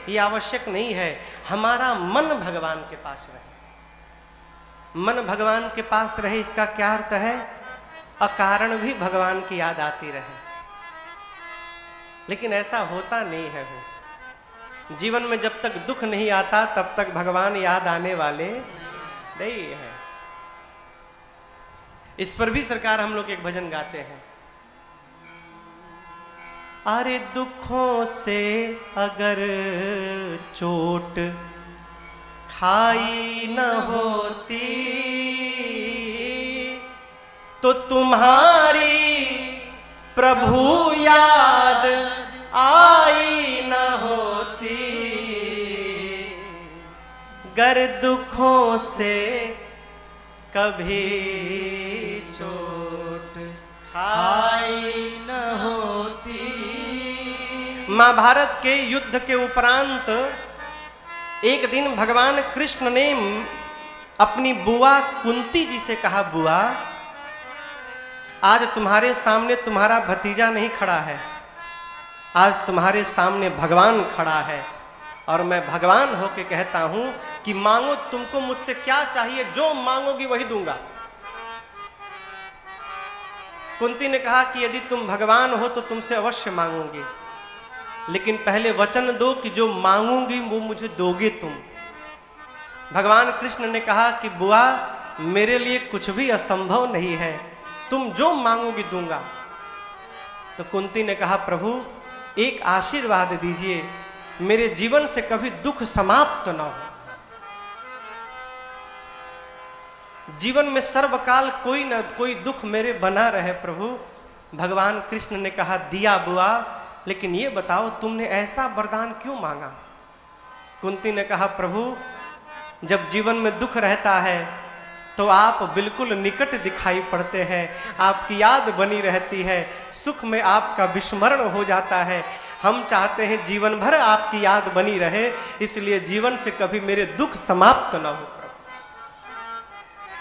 ये आवश्यक नहीं है। हमारा मन भगवान के पास रहे। मन भगवान के पास रहे इसका क्या अर्थ है? अकारण भी भगवान की याद आती रहे। लेकिन ऐसा होता नहीं है। वो जीवन में जब तक दुख नहीं आता तब तक भगवान याद आने वाले नहीं है। इस पर भी सरकार हम लोग एक भजन गाते हैं। अरे दुखों से अगर चोट खाई न होती तो तुम्हारी प्रभु याद आई न होती। गर दुखों से कभी चोट खाई न होती। महाभारत के युद्ध के उपरांत एक दिन भगवान कृष्ण ने अपनी बुआ कुंती जी से कहा, बुआ आज तुम्हारे सामने तुम्हारा भतीजा नहीं खड़ा है, आज तुम्हारे सामने भगवान खड़ा है और मैं भगवान होके कहता हूं कि मांगो तुमको मुझसे क्या चाहिए, जो मांगोगी वही दूंगा। कुंती ने कहा कि यदि तुम भगवान हो तो तुमसे अवश्य मांगूंगी, लेकिन पहले वचन दो कि जो मांगूंगी वो मुझे दोगे तुम। भगवान कृष्ण ने कहा कि बुआ मेरे लिए कुछ भी असंभव नहीं है, तुम जो मांगोगी दूंगा। तो कुंती ने कहा, प्रभु एक आशीर्वाद दीजिए, मेरे जीवन से कभी दुख समाप्त न हो, जीवन में सर्वकाल कोई न कोई दुख मेरे बना रहे प्रभु। भगवान कृष्ण ने कहा, दिया बुआ, लेकिन ये बताओ तुमने ऐसा वरदान क्यों मांगा? कुंती ने कहा, प्रभु जब जीवन में दुख रहता है तो आप बिल्कुल निकट दिखाई पड़ते हैं, आपकी याद बनी रहती है, सुख में आपका विस्मरण हो जाता है। हम चाहते हैं जीवन भर आपकी याद बनी रहे, इसलिए जीवन से कभी मेरे दुख समाप्त न हो।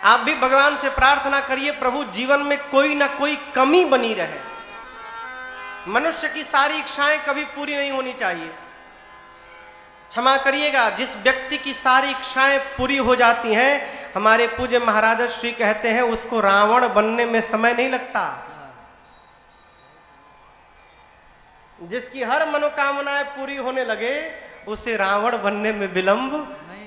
आप भी भगवान से प्रार्थना करिए, प्रभु जीवन में कोई ना कोई कमी बनी रहे। मनुष्य की सारी इच्छाएं कभी पूरी नहीं होनी चाहिए। क्षमा करिएगा, जिस व्यक्ति की सारी इच्छाएं पूरी हो जाती हैं, हमारे पूज्य महाराज श्री कहते हैं उसको रावण बनने में समय नहीं लगता। जिसकी हर मनोकामनाएं पूरी होने लगे उसे रावण बनने में विलंब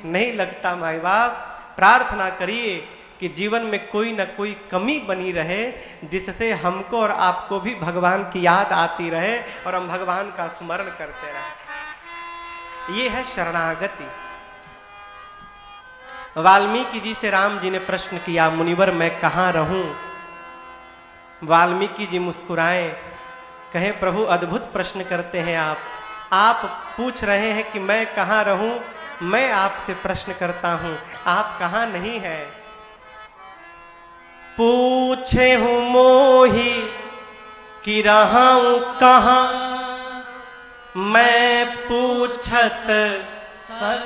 नहीं लगता। माई बाप प्रार्थना करिए कि जीवन में कोई ना कोई कमी बनी रहे, जिससे हमको और आपको भी भगवान की याद आती रहे और हम भगवान का स्मरण करते रहे। ये है शरणागति। वाल्मीकि जी से राम जी ने प्रश्न किया, मुनिवर मैं कहाँ रहूं? वाल्मीकि जी मुस्कुराए, कहे प्रभु अद्भुत प्रश्न करते हैं आप पूछ रहे हैं कि मैं कहाँ रहूं, मैं आपसे प्रश्न करता हूं, आप कहाँ नहीं है? पूछे हूं मोही कि रहूं कहाँ, मैं पूछत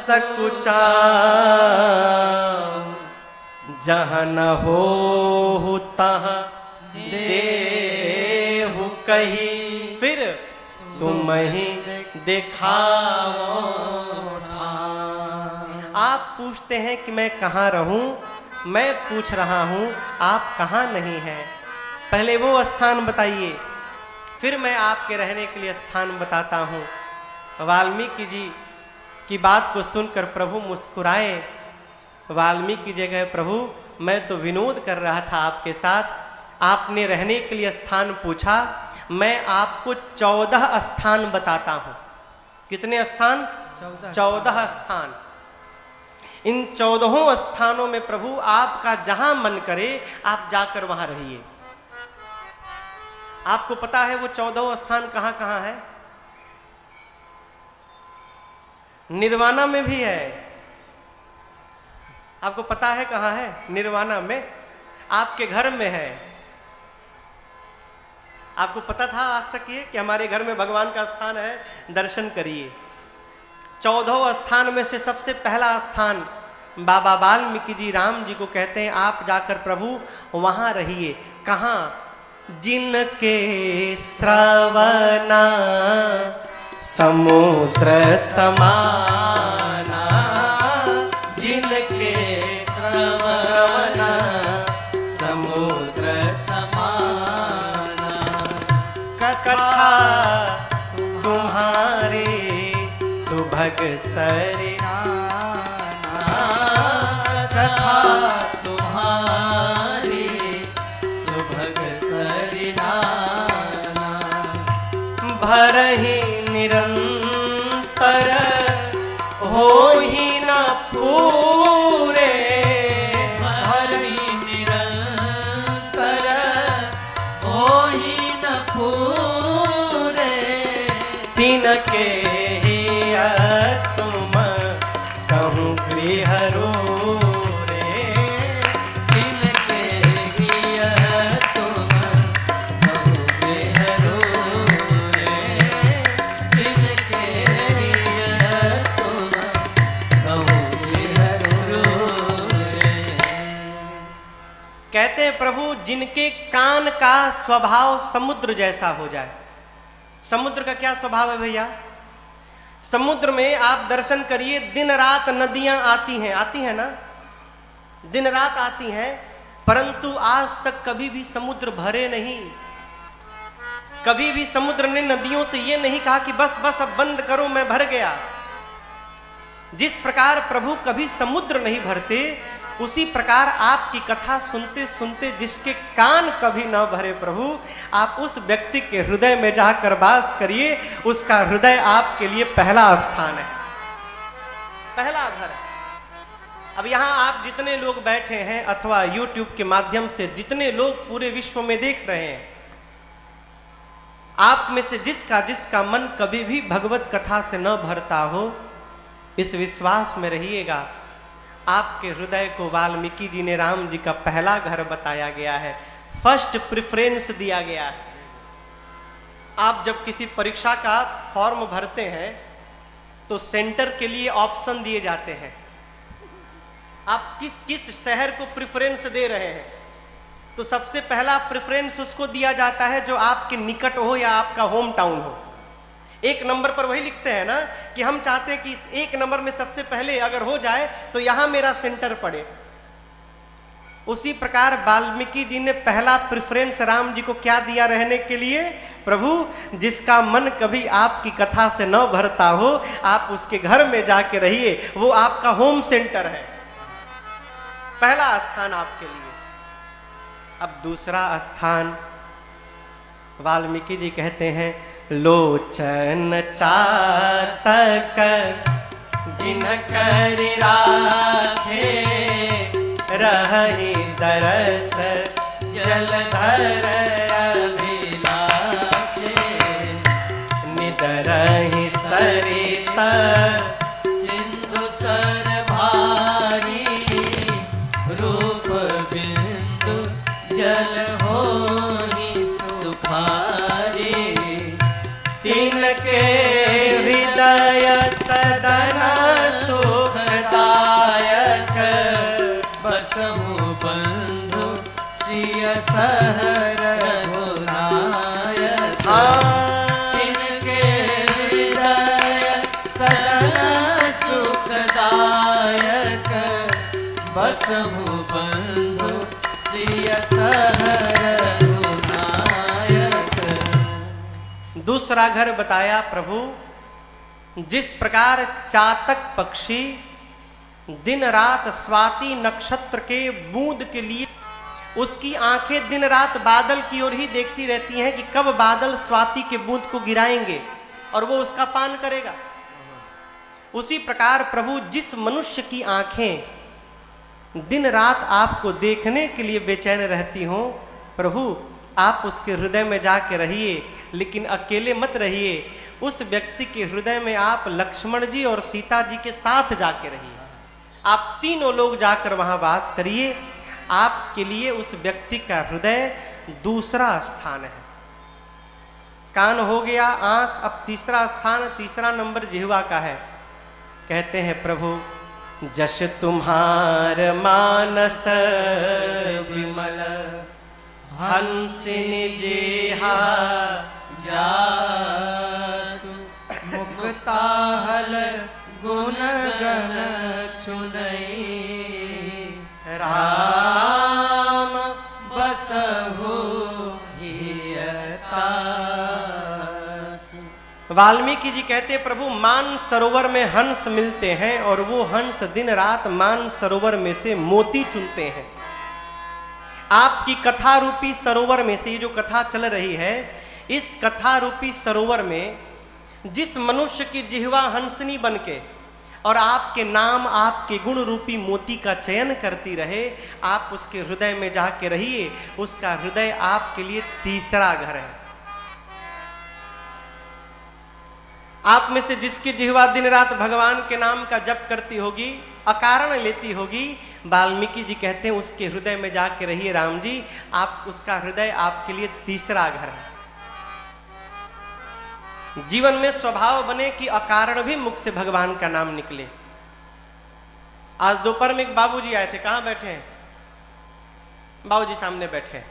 सकुचा, जहाँ न हो तहाँ देहु कहीं, फिर तुम ही दिखाओ। आप पूछते हैं कि मैं कहाँ रहूं, मैं पूछ रहा हूं आप कहाँ नहीं हैं। पहले वो स्थान बताइए, फिर मैं आपके रहने के लिए स्थान बताता हूं। वाल्मीकि जी की बात को सुनकर प्रभु मुस्कुराए। वाल्मीकि जी कहे, प्रभु मैं तो विनोद कर रहा था आपके साथ, आपने रहने के लिए स्थान पूछा, मैं आपको 14 स्थान बताता हूं। कितने स्थान? 14 स्थान। इन 14 स्थानों में प्रभु आपका जहां मन करे आप जाकर वहां रहिए। आपको पता है वो 14 स्थान कहां कहां है? निर्वाणा में भी है। आपको पता है कहां है? निर्वाणा में। आपके घर में है। आपको पता था आज तक ये कि हमारे घर में भगवान का स्थान है? दर्शन करिए। 14 स्थान में से सबसे पहला स्थान बाबा वाल्मीकि जी राम जी को कहते हैं आप जाकर प्रभु वहां रहिए। कहां? जिनके श्रवणा समुद्र समाना, जिनके श्रवण समुद्र समाना। कथा तुम्हारे सुभग सरिनाना, कथा तुम्हारी सुभग सरिनाना। भरहि निरंतर हो ही न पूरे, भरहि निरंतर हो ही न पूरे। तिनके तुम कहूँ गृह रे, तिनके तुम कहूँ गृह रे, तिनके तुम कहूँ गृह रे। कहते हैं प्रभु जिनके कान का स्वभाव समुद्र जैसा हो जाए। समुद्र का क्या स्वभाव है भैया? समुद्र में आप दर्शन करिए, दिन रात नदियां आती हैं ना, दिन रात आती हैं, परंतु आज तक कभी भी समुद्र भरे नहीं। कभी भी समुद्र ने नदियों से ये नहीं कहा कि बस बस अब बंद करो मैं भर गया। जिस प्रकार प्रभु कभी समुद्र नहीं भरते, उसी प्रकार आपकी कथा सुनते सुनते जिसके कान कभी न भरे प्रभु, आप उस व्यक्ति के हृदय में जाकर वास करिए। उसका हृदय आपके लिए पहला स्थान है, पहला घर। अब यहां आप जितने लोग बैठे हैं अथवा YouTube के माध्यम से जितने लोग पूरे विश्व में देख रहे हैं, आप में से जिसका मन कभी भी भगवत कथा से न भरता हो, इस विश्वास में रहिएगा आपके हृदय को वाल्मीकि जी ने राम जी का पहला घर बताया गया है, फर्स्ट प्रेफरेंस दिया गया है। आप जब किसी परीक्षा का फॉर्म भरते हैं तो सेंटर के लिए ऑप्शन दिए जाते हैं। आप किस किस शहर को प्रेफरेंस दे रहे हैं, तो सबसे पहला प्रेफरेंस उसको दिया जाता है जो आपके निकट हो या आपका होम टाउन हो। एक नंबर पर वही लिखते हैं ना कि हम चाहते हैं कि इस एक नंबर में सबसे पहले अगर हो जाए तो यहां मेरा सेंटर पड़े। उसी प्रकार वाल्मीकि जी ने पहला प्रेफरेंस राम जी को क्या दिया रहने के लिए? प्रभु जिसका मन कभी आपकी कथा से न भरता हो, आप उसके घर में जाके रहिए, वो आपका होम सेंटर है, पहला स्थान आपके लिए। अब दूसरा स्थान वाल्मीकि जी कहते हैं, लोचन चातक जिनकर राखे, रहि दरस जलधर अभिलाषे। निदरहि सरित सिंधु सर भारी, रूप बिंदु जल होहि सुखारी। तिनके हृदय सदन सुखदायक, बसहु बंधु सिय सहर रघुनायक। तिनके हृदय सदन सुखदायक, बसहु बंधु सिय सहर रघुनायक। दूसरा घर बताया प्रभु, जिस प्रकार चातक पक्षी दिन रात स्वाति नक्षत्र के बूंद के लिए उसकी आंखें दिन रात बादल की ओर ही देखती रहती हैं कि कब बादल स्वाति के बूंद को गिराएंगे और वो उसका पान करेगा, उसी प्रकार प्रभु जिस मनुष्य की आंखें दिन रात आपको देखने के लिए बेचैन रहती हों, प्रभु आप उसके हृदय में जाके रहिए, लेकिन अकेले मत रहिए। उस व्यक्ति के हृदय में आप लक्ष्मण जी और सीता जी के साथ जाके रहिए। आप तीनों लोग जाकर वहां वास करिए। आपके लिए उस व्यक्ति का हृदय दूसरा स्थान है। कान हो गया, आंख, अब तीसरा स्थान, तीसरा नंबर जिह्वा का है। कहते हैं प्रभु, जश तुम्हार मानस विमल, हंसिनी जेहा जासु ताहल गुण गण छुनई राम बसहु हियतास। वाल्मीकि जी कहते हैं प्रभु मान सरोवर में हंस मिलते हैं और वो हंस दिन रात मान सरोवर में से मोती चुनते हैं। आपकी कथा रूपी सरोवर में से ये जो कथा चल रही है, इस कथा रूपी सरोवर में जिस मनुष्य की जिह्वा हंसनी बनके और आपके नाम आपके गुण रूपी मोती का चयन करती रहे, आप उसके हृदय में जाके रहिए, उसका हृदय आपके लिए तीसरा घर है। आप में से जिसकी जिह्वा दिन रात भगवान के नाम का जप करती होगी, अकारण लेती होगी, वाल्मीकि जी कहते हैं उसके हृदय में जाके रहिए राम जी, आप उसका हृदय आपके लिए तीसरा घर है। जीवन में स्वभाव बने कि अकारण भी मुख से भगवान का नाम निकले। आज दोपहर में एक बाबूजी आए थे, कहां बैठे हैं बाबूजी? सामने बैठे हैं।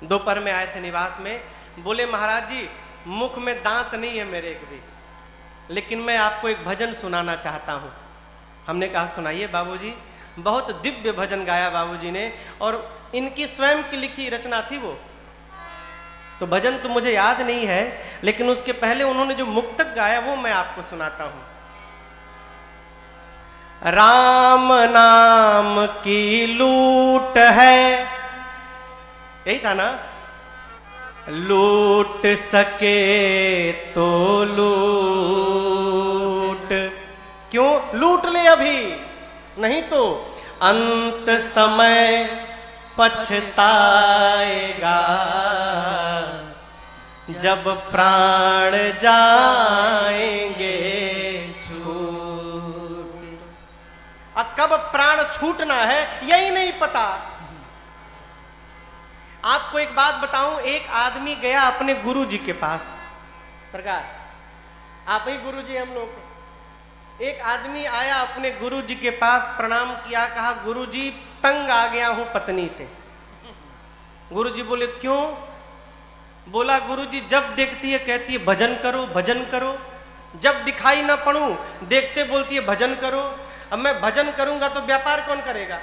दोपहर में आए थे निवास में, बोले महाराज जी मुख में दांत नहीं है मेरे एक भी, लेकिन मैं आपको एक भजन सुनाना चाहता हूं। हमने कहा सुनाइए बाबूजी। बहुत दिव्य भजन गाया बाबूजी ने, और इनकी स्वयं की लिखी रचना थी वो, तो भजन तो मुझे याद नहीं है, लेकिन उसके पहले उन्होंने जो मुक्तक गाया वो मैं आपको सुनाता हूं। राम नाम की लूट है, यही था ना? लूट सके तो लूट, क्यों लूट ले अभी, नहीं तो अंत समय पछताएगा, जब प्राण जाएंगे छूट। अब कब प्राण छूटना है यही नहीं पता। आपको एक बात बताऊं, एक आदमी गया अपने गुरुजी के पास, सरकार आप ही गुरुजी हम लोग, एक आदमी आया अपने गुरुजी के पास, प्रणाम किया, कहा गुरुजी तंग आ गया हूं पत्नी से। गुरुजी बोले क्यों? बोला गुरुजी जब देखती है कहती है भजन करो भजन करो, जब दिखाई ना पड़ूं देखते बोलती है भजन करो। अब मैं भजन करूंगा तो व्यापार कौन करेगा?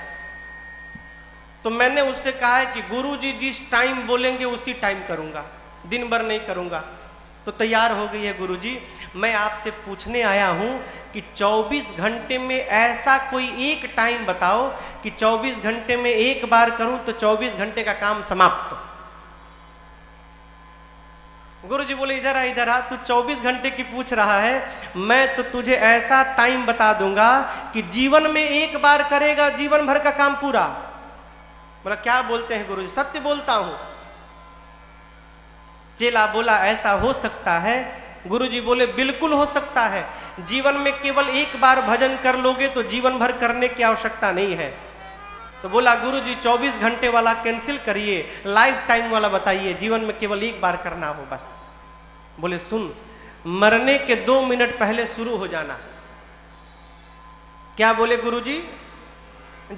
तो मैंने उससे कहा है कि गुरुजी जिस टाइम बोलेंगे उसी टाइम करूंगा, दिन भर नहीं करूंगा। तो तैयार हो गई है गुरुजी। मैं आपसे पूछने आया हूं कि 24 घंटे में ऐसा कोई एक टाइम बताओ कि 24 घंटे में एक बार करूं तो 24 घंटे का काम समाप्त। गुरुजी बोले इधर आ तू 24 घंटे की पूछ रहा है, मैं तो तुझे ऐसा टाइम बता दूंगा कि जीवन में एक बार करेगा जीवन भर का काम पूरा। बोला क्या बोलते हैं गुरुजी? सत्य बोलता हूं। चेला बोला ऐसा हो सकता है? गुरुजी बोले बिल्कुल हो सकता है। जीवन में केवल एक बार भजन कर लोगे तो जीवन भर करने की आवश्यकता नहीं है। तो बोला गुरुजी 24 घंटे वाला कैंसिल करिए, लाइफ टाइम वाला बताइए, जीवन में केवल एक बार करना हो बस। बोले सुन, मरने के 2 मिनट पहले शुरू हो जाना। क्या बोले गुरुजी?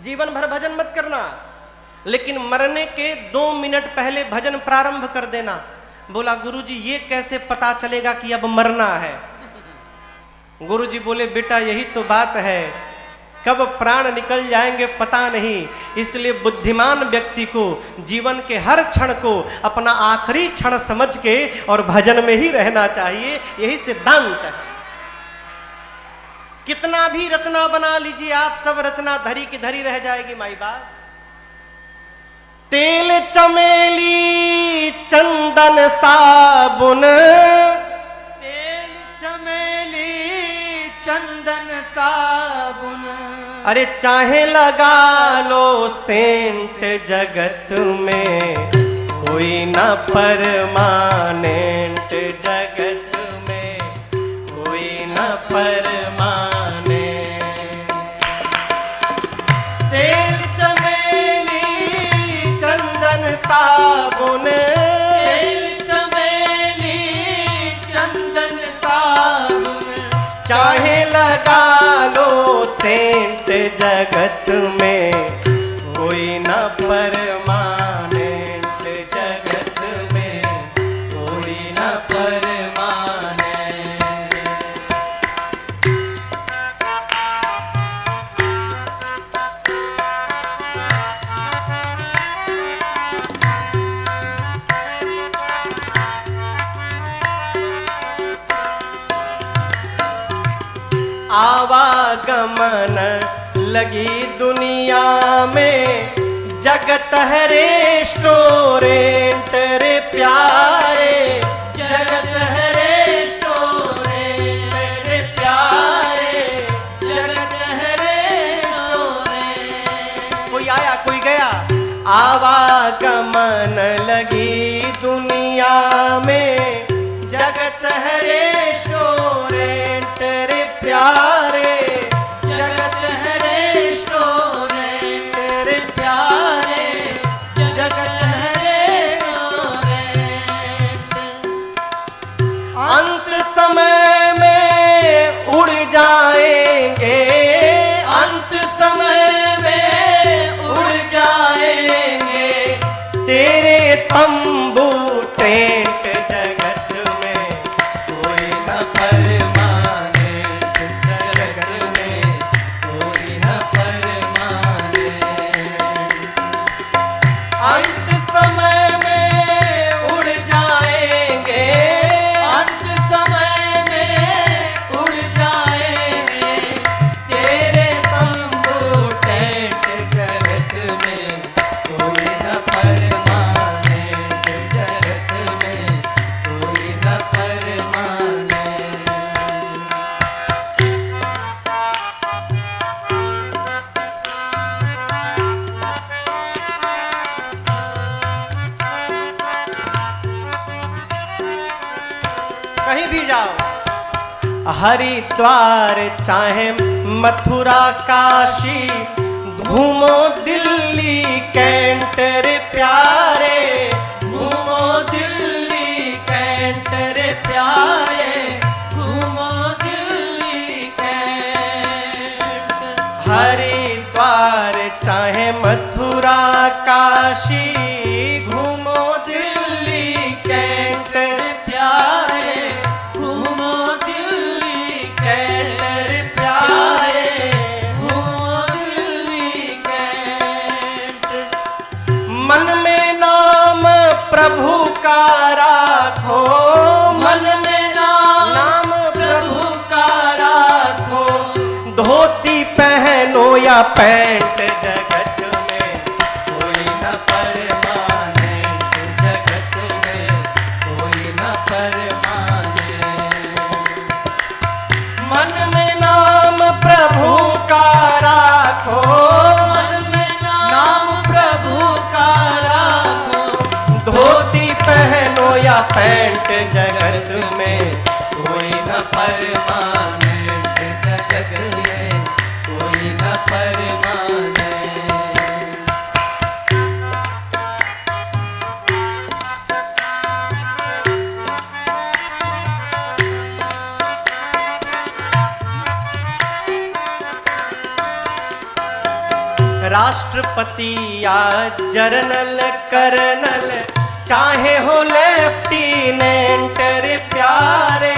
जीवन भर भजन मत करना, लेकिन मरने के 2 मिनट पहले भजन प्रारंभ कर देना। बोला गुरुजी ये कैसे पता चलेगा कि अब मरना है? गुरुजी बोले बेटा यही तो बात है, कब प्राण निकल जाएंगे पता नहीं, इसलिए बुद्धिमान व्यक्ति को जीवन के हर क्षण को अपना आखिरी क्षण समझ के और भजन में ही रहना चाहिए। यही सिद्धांत है। कितना भी रचना बना लीजिए आप, सब रचना धरी की धरी रह जाएगी माई बाप। तेल चमेली चंदन साबुन, तेल चमेली चंदन साबुन, अरे चाहे लगा लो सेंट, जगत में कोई ना परमानेंट, जगत में कोई ना परमानेंट। तेल चमेली चंदन साबुन, तेल चमेली चंदन साबुन, चाहे लगा लो सेंट, जगत में कोई ना परमानेंट, जगत में कोई ना परमानेंट। आवागमन लगी दुनिया में, जगत है रेस्टोरेंट रे प्यारे, जगत है रेस्टोरेंट रे प्यारे, जगत है रेस्टोरेंट। कोई आया कोई गया, आवागमन लगी दुनिया में, जगत है रेस्टोरेंट रे प्यारे, जगत है रेस्टोरेंट रे प्यारे, जगत है रेस्टोरेंट। अंत समय में उड़ जाएंगे, अंत समय में उड़ जाएंगे तेरे तंबू टेंट, जगत में कोई न परमानेंट, जगत में कोई न परमानेंट। अंत समय में उड़ जाएंगे, अंत समय में उड़ जाएंगे तेरे तंबू टेंट, जगत में कोई न परमानेंट, जगत में कोई न परमानेंट। कहीं भी जाओ, हरिद्वार चाहे मथुरा काशी, घूमो दिल्ली कैंट रे प्यारे, घूमो दिल्ली कैंट रे प्यारे, घूमो दिल्ली कैंट। हरिद्वार चाहे मथुरा काशी, घूमो दिल्ली कैंट रे प्यारे, घूमो दिल्ली कैंट रे प्यारे, घूमो दिल्ली कैंट। मन में नाम प्रभु का राखो, मन में नाम प्रभु का राखो, धोती पहनो या पैंट, जगत में कोई न परमानेंट, जगत में कोई न परमानेंट। मन में नाम प्रभु का राखो, मन में नाम प्रभु का राखो, धोती पहनो या पैंट, जगत में कोई न परमानेंट, जगत में कोई न परमानेंट। राष्ट्रपति या जर्नल कर्नल, चाहे हो लेफ्टिनेंट रे प्यारे,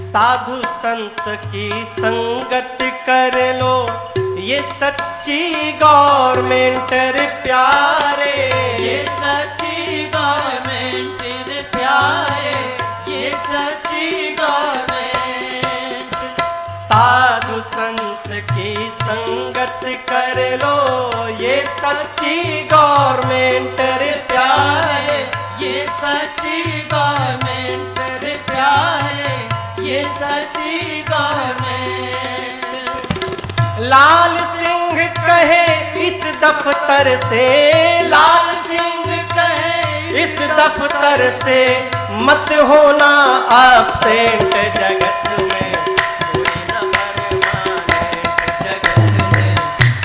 साधु संत की संगत कर लो, ये सच्ची गवर्नमेंट रे प्यारे, ये सच्ची गवर्नमेंट रे गवर्नमेंट रे प्यारे, ये सच्ची गवर्नमेंट रे प्यारे, ये सच्ची गवर्नमेंट। लाल सिंह कहे इस दफ्तर से, लाल सिंह कहे इस दफ्तर से मत होना एब्सेंट। जगत में कोई न परमानेंट, जगत में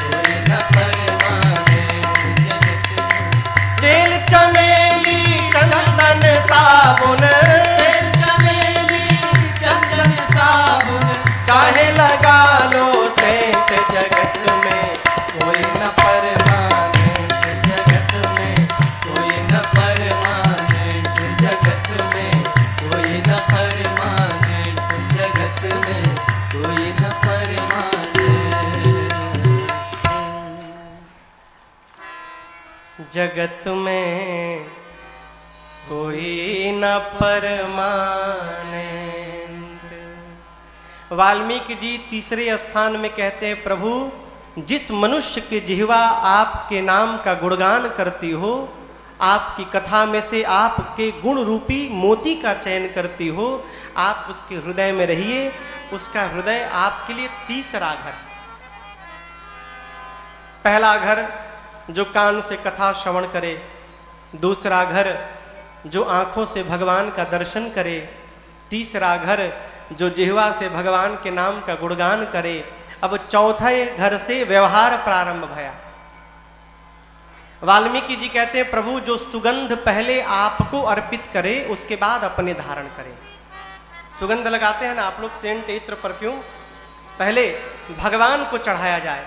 कोई न परमानेंट, जगत में तेल चमेली चंदन साबुन, तेल चमेली चंदन साबुन, चाहे लगा लो सेंट। जगत में कोई न परमानेंट, जगत में कोई न परमानेंट, जगत में कोई न परमानेंट, जगत में कोई न परमानेंट। जगत में कोई न परमानेंट। वाल्मीकि जी तीसरे स्थान में कहते हैं, प्रभु जिस मनुष्य की जिह्वा आपके नाम का गुणगान करती हो, आपकी कथा में से आपके गुण रूपी मोती का चयन करती हो, आप उसके हृदय में रहिए। उसका हृदय आपके लिए तीसरा घर। पहला घर जो कान से कथा श्रवण करे, दूसरा घर जो आंखों से भगवान का दर्शन करे, तीसरा घर जो जिह्वा से भगवान के नाम का गुणगान करे। अब चौथे घर से व्यवहार प्रारंभ भया। वाल्मीकि जी कहते हैं, प्रभु जो सुगंध पहले आपको अर्पित करे, उसके बाद अपने धारण करे। सुगंध लगाते हैं ना आप लोग, सेंट, इत्र, परफ्यूम, पहले भगवान को चढ़ाया जाए।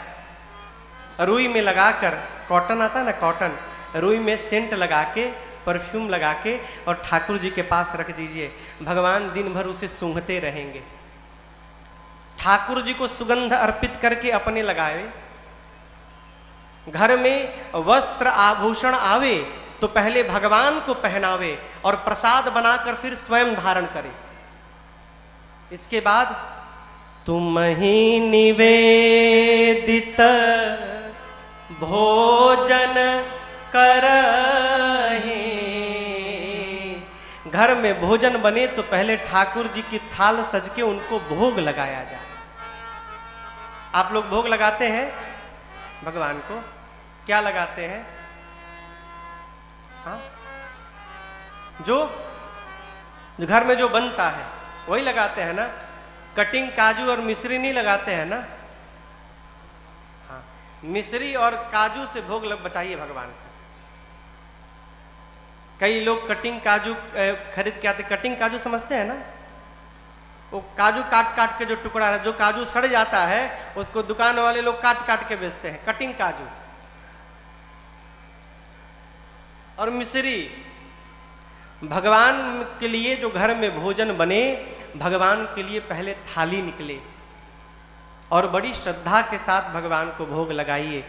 रुई में लगाकर, कॉटन आता है ना, कॉटन, रुई में सेंट लगा के, परफ्यूम लगा के और ठाकुर जी के पास रख दीजिए। भगवान दिन भर उसे सूंघते रहेंगे। ठाकुर जी को सुगंध अर्पित करके अपने लगाए। घर में वस्त्र आभूषण आवे तो पहले भगवान को पहनावे और प्रसाद बनाकर फिर स्वयं धारण करे। इसके बाद तुम ही निवेदित भोजन करहि। घर में भोजन बने तो पहले ठाकुर जी की थाल सज के उनको भोग लगाया जाए। आप लोग भोग लगाते हैं भगवान को, क्या लगाते हैं? हाँ, जो घर में जो बनता है वही लगाते हैं ना। कटिंग काजू और मिश्री नहीं लगाते हैं ना। हाँ, मिश्री और काजू से भोग बचाइए भगवान को। कई लोग कटिंग काजू खरीद के आते। कटिंग काजू समझते हैं ना, वो काजू काट काट के जो टुकड़ा है, जो काजू सड़ जाता है उसको दुकान वाले लोग काट काट के बेचते हैं, कटिंग काजू। और मिश्री, भगवान के लिए जो घर में भोजन बने, भगवान के लिए पहले थाली निकले और बड़ी श्रद्धा के साथ भगवान को भोग लगाइए।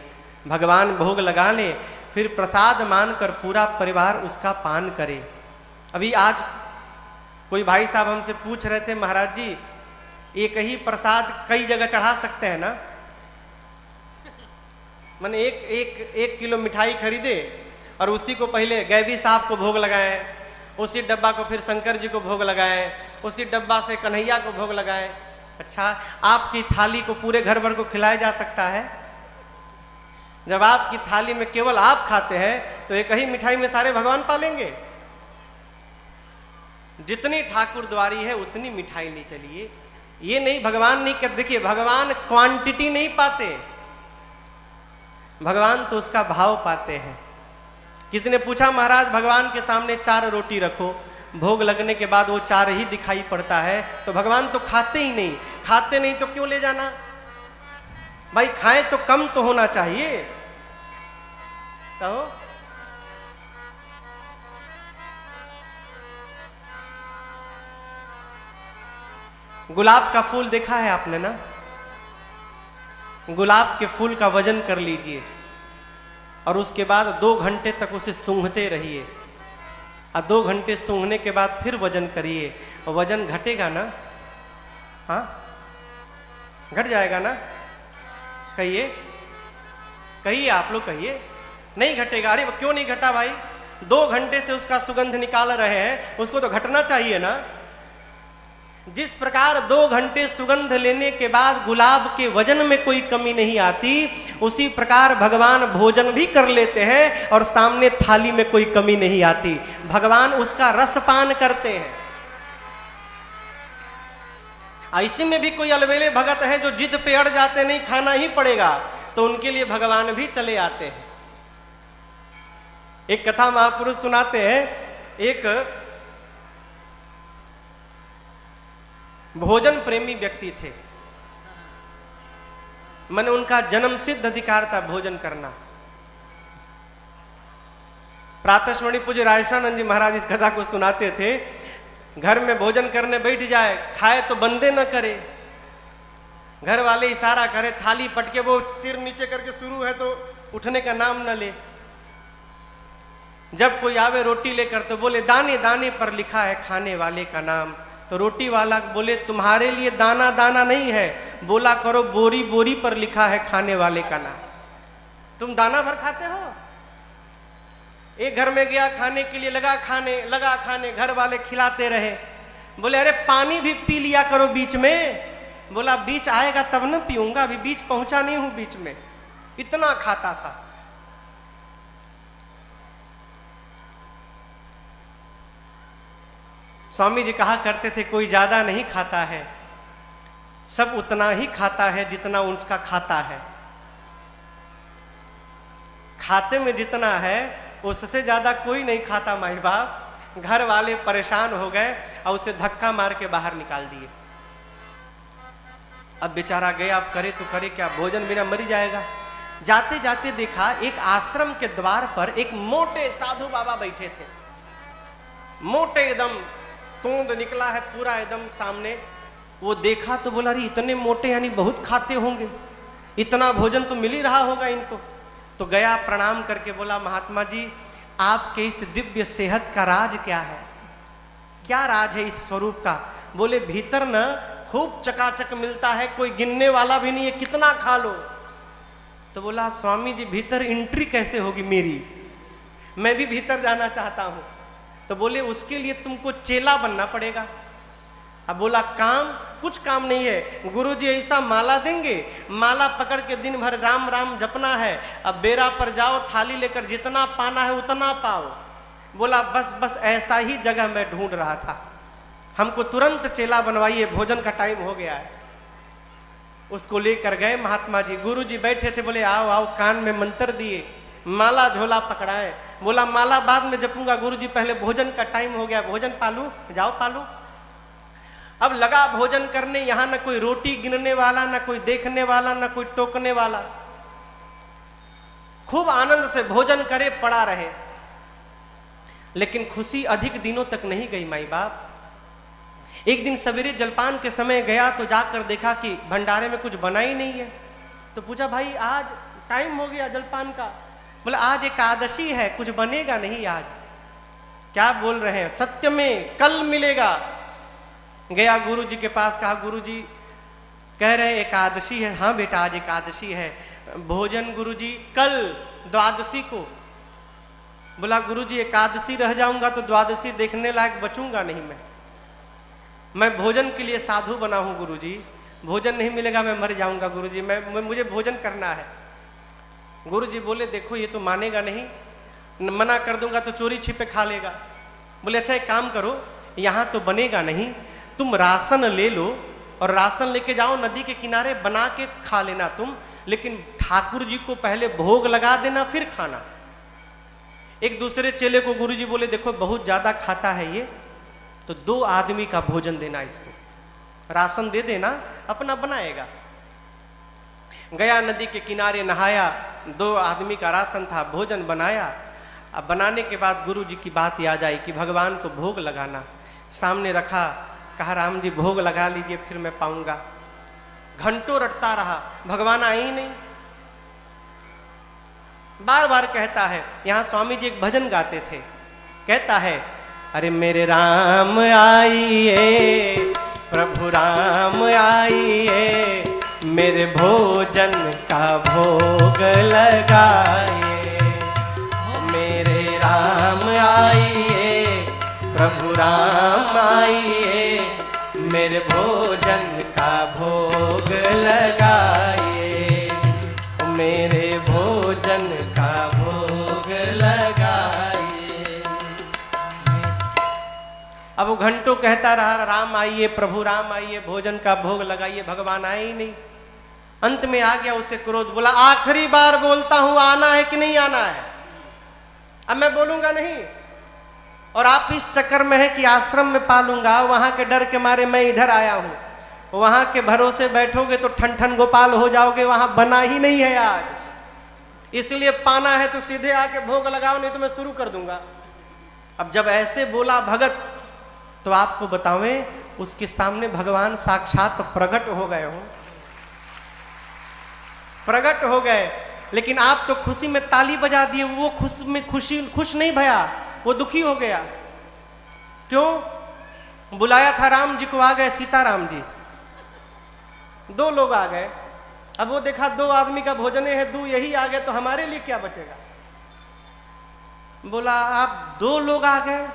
भगवान भोग लगा ले, फिर प्रसाद मानकर पूरा परिवार उसका पान करे। अभी आज कोई भाई साहब हमसे पूछ रहे थे, महाराज जी एक ही प्रसाद कई जगह चढ़ा सकते हैं ना? मैंने एक किलो मिठाई खरीदे और उसी को पहले गैबी साहब को भोग लगाए, उसी डब्बा को फिर शंकर जी को भोग लगाए, उसी डब्बा से कन्हैया को भोग लगाए। अच्छा, आपकी थाली को पूरे घर भर को खिलाया जा सकता है? जब आपकी थाली में केवल आप खाते हैं तो एक ही मिठाई में सारे भगवान पालेंगे? जितनी ठाकुर द्वारी है उतनी मिठाई नहीं चलिए। ये नहीं, भगवान नहीं कर, देखिए भगवान क्वांटिटी नहीं पाते, भगवान तो उसका भाव पाते हैं। किसी ने पूछा, महाराज भगवान के सामने 4 रोटी रखो, भोग लगने के बाद वो 4 ही दिखाई पड़ता है, तो भगवान तो खाते ही नहीं। खाते नहीं तो क्यों ले जाना? भाई खाए तो कम तो होना चाहिए। कहो गुलाब का फूल देखा है आपने ना? गुलाब के फूल का वजन कर लीजिए और उसके बाद 2 घंटे तक उसे सूंघते रहिए और 2 घंटे सूंघने के बाद फिर वजन करिए। वजन घटेगा ना? हाँ, घट जाएगा ना? कहिए, कहिए, आप लोग कहिए। नहीं घटेगा। अरे क्यों नहीं घटा भाई, 2 घंटे से उसका सुगंध निकाल रहे हैं, उसको तो घटना चाहिए ना। जिस प्रकार 2 घंटे सुगंध लेने के बाद गुलाब के वजन में कोई कमी नहीं आती, उसी प्रकार भगवान भोजन भी कर लेते हैं और सामने थाली में कोई कमी नहीं आती, भगवान उसका रसपान करते हैं। ऐसे में भी कोई अलबेले भगत हैं जो जिद पे अड़ जाते, नहीं खाना ही पड़ेगा, तो उनके लिए भगवान भी चले आते हैं। एक कथा महापुरुष सुनाते हैं, एक भोजन प्रेमी व्यक्ति थे, मैंने उनका जन्म सिद्ध अधिकार था भोजन करना। प्रातस्मरणि पूज्य राजेश्वरानंद जी महाराज इस कथा को सुनाते थे। घर में भोजन करने बैठ जाए, खाए तो बंदे न करे, घर वाले इशारा करे, थाली पटके वो सिर नीचे करके शुरू है तो उठने का नाम न ले। जब कोई आवे रोटी लेकर तो बोले दाने दाने पर लिखा है खाने वाले का नाम। तो रोटी वाला बोले तुम्हारे लिए दाना दाना नहीं है, बोला करो बोरी बोरी पर लिखा है खाने वाले का नाम। तुम दाना भर खाते हो। एक घर में गया खाने के लिए, लगा खाने, घर वाले खिलाते रहे। बोले अरे पानी भी पी लिया करो बीच में। बोला बीच आएगा तब न पीऊंगा, अभी बीच पहुंचा नहीं हूं बीच में। इतना खाता था। स्वामी जी कहा करते थे कोई ज्यादा नहीं खाता है, सब उतना ही खाता है जितना उसका खाता है। खाते में जितना है उससे ज्यादा कोई नहीं खाता माई बाप। घर वाले परेशान हो गए और उसे धक्का मार के बाहर निकाल दिए। अब बेचारा गया, अब करे तो करे क्या, भोजन बिना मरी जाएगा। जाते जाते देखा एक आश्रम के द्वार पर एक मोटे साधु बाबा बैठे थे। मोटे एकदम, तोंद निकला है पूरा एकदम सामने। वो देखा तो बोला अरे इतने मोटे यानी बहुत खाते होंगे, इतना भोजन तो मिल ही रहा होगा इनको। तो गया, प्रणाम करके बोला महात्मा जी आपके इस दिव्य सेहत का राज क्या है, क्या राज है इस स्वरूप का। बोले भीतर ना खूब चकाचक मिलता है, कोई गिनने वाला भी नहीं है, कितना खा लो। तो बोला स्वामी जी भीतर एंट्री कैसे होगी मेरी, मैं भी भीतर जाना चाहता हूं। तो बोले उसके लिए तुमको चेला बनना पड़ेगा। अब बोला काम, कुछ काम नहीं है, गुरुजी ऐसा माला देंगे, माला पकड़ के दिन भर राम राम जपना है। अब बेरा पर जाओ, थाली लेकर जितना पाना है उतना पाओ। बोला बस ऐसा ही जगह मैं ढूंढ रहा था, हमको तुरंत चेला बनवाइए, भोजन का टाइम हो गया है। उसको लेकर गए महात्मा जी। गुरुजी बैठे थे, बोले आओ आओ, कान में मंत्र दिए, माला झोला पकड़ाए। बोला माला बाद में जपूंगा गुरुजी, पहले भोजन का टाइम हो गया, भोजन पालू, जाओ पालू। अब लगा भोजन करने, यहां ना कोई रोटी गिनने वाला, ना कोई देखने वाला, ना कोई टोकने वाला। खूब आनंद से भोजन करे, पड़ा रहे। लेकिन खुशी अधिक दिनों तक नहीं गई माई बाप। एक दिन सवेरे जलपान के समय गया तो जाकर देखा कि भंडारे में कुछ बना ही नहीं है। तो पूछा भाई आज टाइम हो गया जलपान का। बोला आज एकादशी है, कुछ बनेगा नहीं आज। क्या बोल रहे हैं, सत्य में कल मिलेगा। गया गुरुजी के पास, कहा गुरुजी कह रहे एकादशी है। हाँ बेटा आज एकादशी है, भोजन गुरुजी कल द्वादशी को। बोला गुरुजी एकादशी रह जाऊंगा तो द्वादशी देखने लायक बचूंगा नहीं मैं भोजन के लिए साधु बना हूं गुरुजी, भोजन नहीं मिलेगा मैं मर जाऊंगा गुरुजी, मुझे भोजन करना है। गुरुजी बोले देखो ये तो मानेगा नहीं, मना कर दूंगा तो चोरी छिपे खा लेगा। बोले अच्छा एक काम करो, यहाँ तो बनेगा नहीं, तुम राशन ले लो और राशन लेके जाओ नदी के किनारे, बना के खा लेना तुम, लेकिन ठाकुर जी को पहले भोग लगा देना फिर खाना। एक दूसरे चेले को गुरुजी बोले देखो बहुत ज्यादा खाता है ये, तो 2 आदमी का भोजन देना इसको, राशन दे देना, अपना बनाएगा। गया नदी के किनारे नहाया, 2 आदमी का राशन था, भोजन बनाया। अब बनाने के बाद गुरुजी की बात याद आई कि भगवान को भोग लगाना। सामने रखा, कहा राम जी भोग लगा लीजिए फिर मैं पाऊंगा। घंटों रटता रहा, भगवान आए ही नहीं। बार बार कहता है। यहां स्वामी जी एक भजन गाते थे, कहता है अरे मेरे राम आइए, प्रभु राम आइए, मेरे भोजन का भोग लगाइए। आइए, प्रभु राम आइए, मेरे भोजन का भोग लगाइए, मेरे भोजन का भोग लगाइए। अब वो घंटों कहता रहा, राम आइए, प्रभु राम आइए, भोजन का भोग लगाइए, भगवान आए ही नहीं। अंत में आ गया उसे क्रोध, बोला आखिरी बार बोलता हूं, आना है कि नहीं आना है? अब मैं बोलूंगा नहीं, और आप इस चक्कर में है कि आश्रम में पालूंगा, वहां के डर के मारे मैं इधर आया हूं। वहां के भरोसे बैठोगे तो ठन ठन गोपाल हो जाओगे, वहां बना ही नहीं है आज। इसलिए पाना है तो सीधे आके भोग लगाओ, नहीं तो मैं शुरू कर दूंगा। अब जब ऐसे बोला भगत, तो आपको बतावें, उसके सामने भगवान साक्षात प्रकट हो गए हो, प्रकट हो गए। लेकिन आप तो खुशी में ताली बजा दिए, वो खुश नहीं भया, वो दुखी हो गया। क्यों? बुलाया था राम जी को, आ गए सीताराम जी, दो लोग आ गए। अब वो देखा दो आदमी का भोजन है, दो यही आ गए, तो हमारे लिए क्या बचेगा? बोला आप दो लोग आ गए।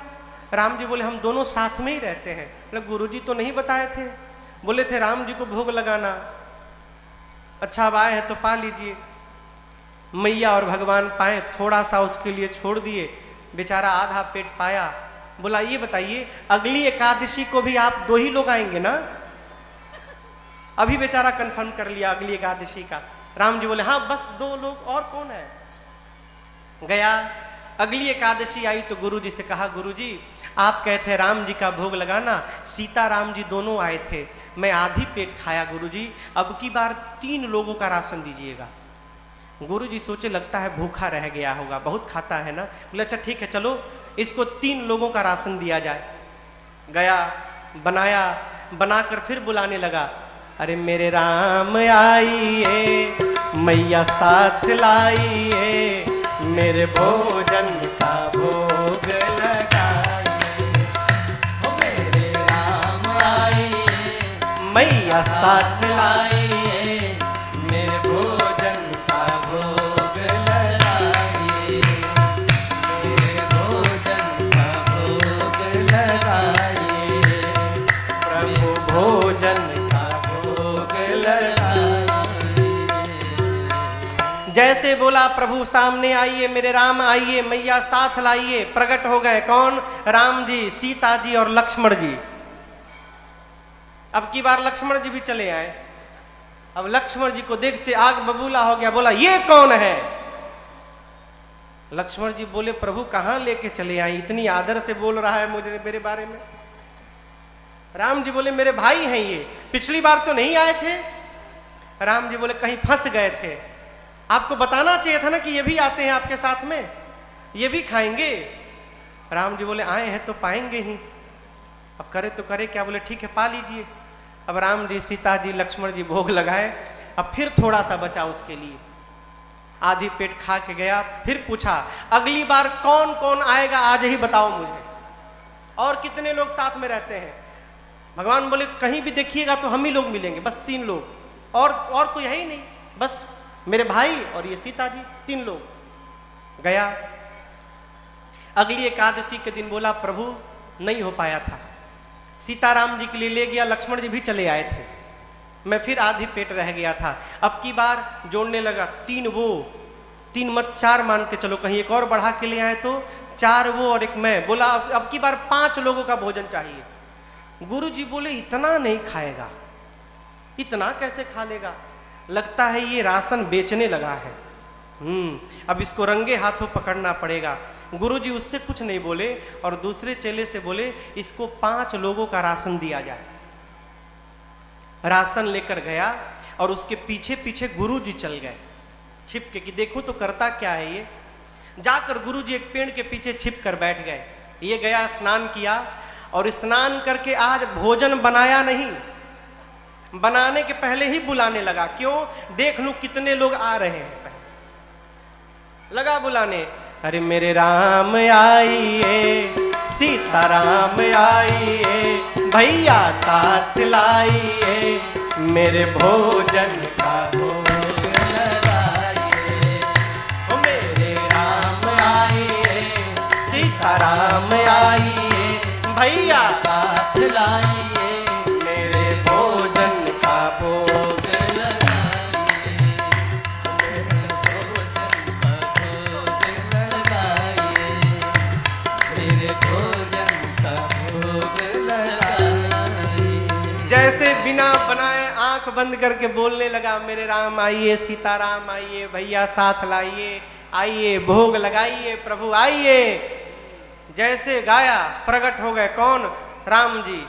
राम जी बोले हम दोनों साथ में ही रहते हैं। बोले गुरुजी तो नहीं बताए थे, बोले थे राम जी को भोग लगाना। अच्छा अब आए हैं तो पा लीजिए। मैया और भगवान पाए, थोड़ा सा उसके लिए छोड़ दिए, बेचारा आधा पेट पाया। बोला ये बताइए अगली एकादशी को भी आप दो ही लोग आएंगे ना? अभी बेचारा कंफर्म कर लिया अगली एकादशी का। राम जी बोले हाँ बस दो लोग, और कौन है? गया, अगली एकादशी आई तो गुरु जी से कहा, गुरु जी आप कहते हैं राम जी का भोग लगाना, सीता राम जी दोनों आए थे, मैं आधी पेट खाया गुरुजी, अब की बार 3 लोगों का राशन दीजिएगा। गुरुजी सोचे लगता है भूखा रह गया होगा, बहुत खाता है ना। बोले अच्छा ठीक है, चलो इसको 3 लोगों का राशन दिया जाए। गया, बनाया, बनाकर फिर बुलाने लगा, अरे मेरे राम आइए, मैया साथ लाइए, मेरे भोजन का भोग लगाइए, मेरे राम आइए, मैया साथ लाइए, मेरे भोजन का भोग लगाइए, मेरे भोजन का भोग लगाइए, प्रभु भोजन का भोग लगाइए। जैसे बोला प्रभु सामने आइए, मेरे राम आइए, मैया साथ लाइए, प्रकट हो गए। कौन? राम जी, सीता जी और लक्ष्मण जी। अब की बार लक्ष्मण जी भी चले आए। अब लक्ष्मण जी को देखते आग बबूला हो गया, बोला ये कौन है? लक्ष्मण जी बोले प्रभु कहां लेके चले आए, इतनी आदर से बोल रहा है मुझे मेरे बारे में। राम जी बोले मेरे भाई हैं ये, पिछली बार तो नहीं आए थे। राम जी बोले कहीं फंस गए थे, आपको बताना चाहिए था ना कि ये भी आते हैं आपके साथ में, ये भी खाएंगे। राम जी बोले आए हैं तो पाएंगे ही, अब करे तो करे क्या। बोले ठीक है पा लीजिए। अब राम जी, सीता जी, लक्ष्मण जी भोग लगाए। अब फिर थोड़ा सा बचा उसके लिए, आधी पेट खा के गया। फिर पूछा अगली बार कौन कौन आएगा आज ही बताओ मुझे, और कितने लोग साथ में रहते हैं। भगवान बोले कहीं भी देखिएगा तो हम ही लोग मिलेंगे, बस 3 लोग, और कोई है ही नहीं, बस मेरे भाई और ये सीता जी, 3 लोग। गया, अगली एकादशी के दिन बोला प्रभु नहीं हो पाया था, सीताराम जी के लिए ले गया, लक्ष्मण जी भी चले आए थे, मैं फिर आधी पेट रह गया था। अब की बार जोड़ने लगा, 3 वो, 3 मत 4 मान के चलो, कहीं एक और बढ़ा के ले आए तो 4 वो और 1 मैं। बोला अब की बार 5 लोगों का भोजन चाहिए। गुरु जी बोले इतना नहीं खाएगा, इतना कैसे खा लेगा, लगता है ये राशन बेचने लगा है। अब इसको रंगे हाथों पकड़ना पड़ेगा। गुरुजी उससे कुछ नहीं बोले और दूसरे चेले से बोले इसको 5 लोगों का राशन दिया जाए। राशन लेकर गया और उसके पीछे पीछे गुरुजी चल गए छिप के कि देखो तो करता क्या है ये। जाकर गुरुजी एक पेड़ के पीछे छिप कर बैठ गए। ये गया, स्नान किया और स्नान करके आज भोजन बनाया नहीं, बनाने के पहले ही बुलाने लगा। क्यों? देख लूं कितने लोग आ रहे हैं, लगा बुलाने। अरे मेरे राम आइए, सीता राम आइए, भैया साथ लाइए, मेरे भोजन का भोग लगाइए। मेरे राम आइए, सीता सीताराम आइए, भैया साथ लाइए, मेरे भोजन का भोग लगाइए, मेरे भोजन का भोग लगाइए, मेरे भोजन का भोग लगाइए। जैसे बिना बनाए आंख बंद करके बोलने लगा, मेरे राम आइए, सीताराम आइए, भैया साथ लाइए, आइए भोग लगाइए, प्रभु आइए। जैसे गाया प्रकट हो गए कौन? राम जी,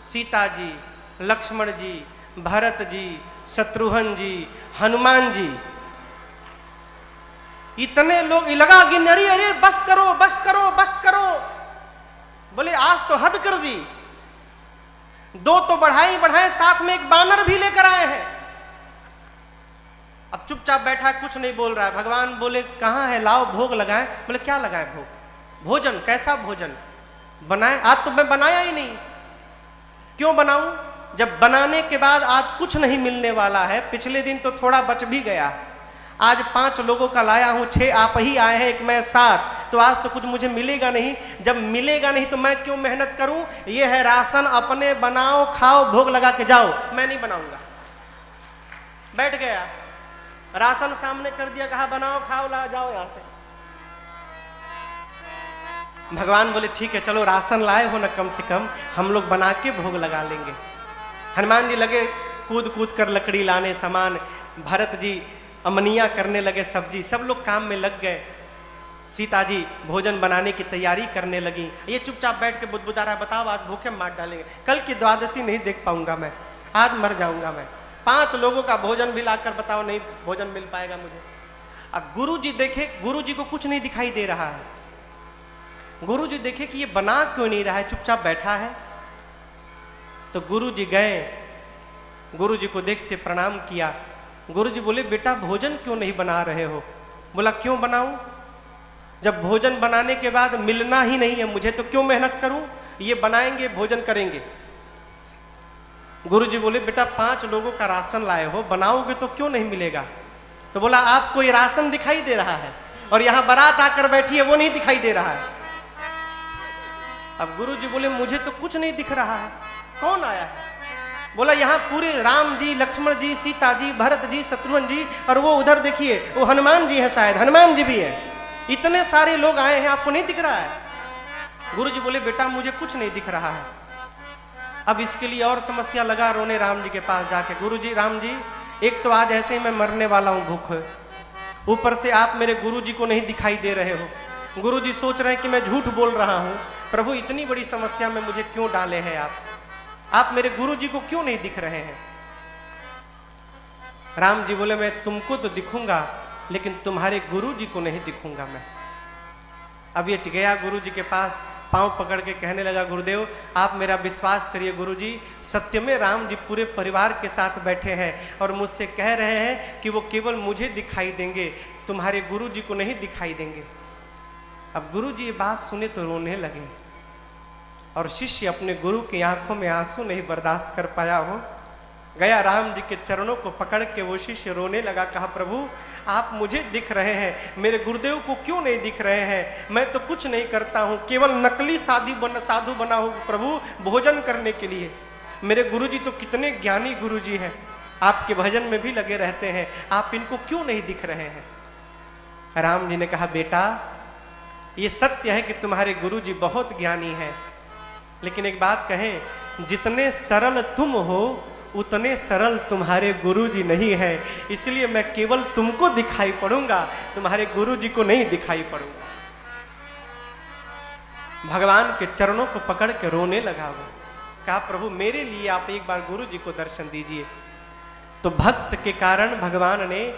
सीता जी, लक्ष्मण जी, भरत जी, शत्रुघ्न जी, हनुमान जी। इतने लोग लगा कि अरे अरे बस करो बस करो बस करो। बोले आज तो हद कर दी, दो तो बढ़ाई बढ़ाए, साथ में एक बानर भी लेकर आए हैं। अब चुपचाप बैठा है, कुछ नहीं बोल रहा है। भगवान बोले कहाँ है, लाओ भोग लगाएं। बोले क्या लगाएं भोग? भोजन। कैसा भोजन बनाए? आज तो मैं बनाया ही नहीं। क्यों बनाऊं जब बनाने के बाद आज कुछ नहीं मिलने वाला है। पिछले दिन तो थोड़ा बच भी गया, आज 5 लोगों का लाया हूं, 6 आप ही आए हैं, एक मैं 7, तो आज तो कुछ मुझे मिलेगा नहीं। जब मिलेगा नहीं तो मैं क्यों मेहनत करूं? ये है राशन, अपने बनाओ खाओ भोग लगा के जाओ, मैं नहीं बनाऊंगा। बैठ गया, राशन सामने कर दिया, कहा बनाओ खाओ ला जाओ यहां से। भगवान बोले ठीक है चलो, राशन लाए हो ना, कम से कम हम लोग बना के भोग लगा लेंगे। हनुमान जी लगे कूद कूद कर लकड़ी लाने सामान, भरत जी अमनिया करने लगे सब्जी, सब लोग काम में लग गए। सीता जी भोजन बनाने की तैयारी करने लगी। ये चुपचाप बैठ के बुदबुदा रहा, बताओ आज भूखे मार डालेंगे, कल की द्वादशी नहीं देख पाऊंगा मैं, आज मर जाऊंगा मैं। 5 लोगों का भोजन भी लाकर बताओ नहीं भोजन मिल पाएगा मुझे। अब गुरु जी देखे, गुरु जी को कुछ नहीं दिखाई दे रहा है। गुरु जी देखे कि ये बना क्यों नहीं रहा है, चुपचाप बैठा है। तो गुरु जी गए, गुरु जी को देखते प्रणाम किया। गुरु जी बोले बेटा भोजन क्यों नहीं बना रहे हो? बोला क्यों बनाऊं, जब भोजन बनाने के बाद मिलना ही नहीं है मुझे तो क्यों मेहनत करूं, ये बनाएंगे भोजन करेंगे। गुरु जी बोले बेटा 5 लोगों का राशन लाए हो, बनाओगे तो क्यों नहीं मिलेगा? तो बोला आपको ये राशन दिखाई दे रहा है और यहां बारात आकर बैठी है वो नहीं दिखाई दे रहा है। अब गुरु जी बोले मुझे तो कुछ नहीं दिख रहा है, कौन आया है? बोला यहाँ पूरे राम जी, लक्ष्मण जी, सीता जी, भरत जी, शत्रुघ्न जी, और वो उधर देखिए वो हनुमान जी है, शायद हनुमान जी भी है। इतने सारे लोग आए हैं, आपको नहीं दिख रहा है? गुरु जी बोले बेटा मुझे कुछ नहीं दिख रहा है। अब इसके लिए और समस्या लगा रोने राम जी के पास जाके। गुरु जी, राम जी एक तो आज ऐसे ही मैं मरने वाला हूँ भूख, ऊपर से आप मेरे गुरु जी को नहीं दिखाई दे रहे हो। गुरु जी सोच रहे हैं कि मैं झूठ बोल रहा हूँ, प्रभु इतनी बड़ी समस्या में मुझे क्यों डाले हैं आप मेरे गुरु जी को क्यों नहीं दिख रहे हैं? राम जी बोले मैं तुमको तो दिखूंगा लेकिन तुम्हारे गुरु जी को नहीं दिखूंगा मैं। अब ये गया गुरु जी के पास, पांव पकड़ के कहने लगा गुरुदेव आप मेरा विश्वास करिए गुरु जी, सत्य में राम जी पूरे परिवार के साथ बैठे हैं और मुझसे कह रहे हैं कि वो केवल मुझे दिखाई देंगे, तुम्हारे गुरु जी को नहीं दिखाई देंगे। अब गुरु जी ये बात सुने तो रोने लगे और शिष्य अपने गुरु की आंखों में आंसू नहीं बर्दाश्त कर पाया हो, गया राम जी के चरणों को पकड़ के वो शिष्य रोने लगा। कहा प्रभु आप मुझे दिख रहे हैं, मेरे गुरुदेव को क्यों नहीं दिख रहे हैं? मैं तो कुछ नहीं करता हूँ, केवल नकली साधु बना हूँ प्रभु भोजन करने के लिए। मेरे गुरु जी तो कितने ज्ञानी गुरु जी हैं, आपके भजन में भी लगे रहते हैं, आप इनको क्यों नहीं दिख रहे हैं? राम जी ने कहा बेटा ये सत्य है कि तुम्हारे गुरु जी बहुत ज्ञानी हैं, लेकिन एक बात कहें, जितने सरल तुम हो उतने सरल तुम्हारे गुरु जी नहीं है, इसलिए मैं केवल तुमको दिखाई पड़ूंगा, तुम्हारे गुरु जी को नहीं दिखाई पड़ूंगा। भगवान के चरणों को पकड़ के रोने लगा वो। कहा प्रभु मेरे लिए आप एक बार गुरु जी को दर्शन दीजिए। तो भक्त के कारण भगवान ने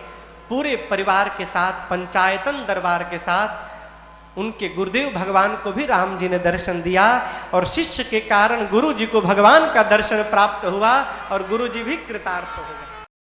पूरे परिवार के साथ, पंचायतन दरबार के साथ उनके गुरुदेव भगवान को भी राम जी ने दर्शन दिया और शिष्य के कारण गुरु जी को भगवान का दर्शन प्राप्त हुआ और गुरु जी भी कृतार्थ हो गए।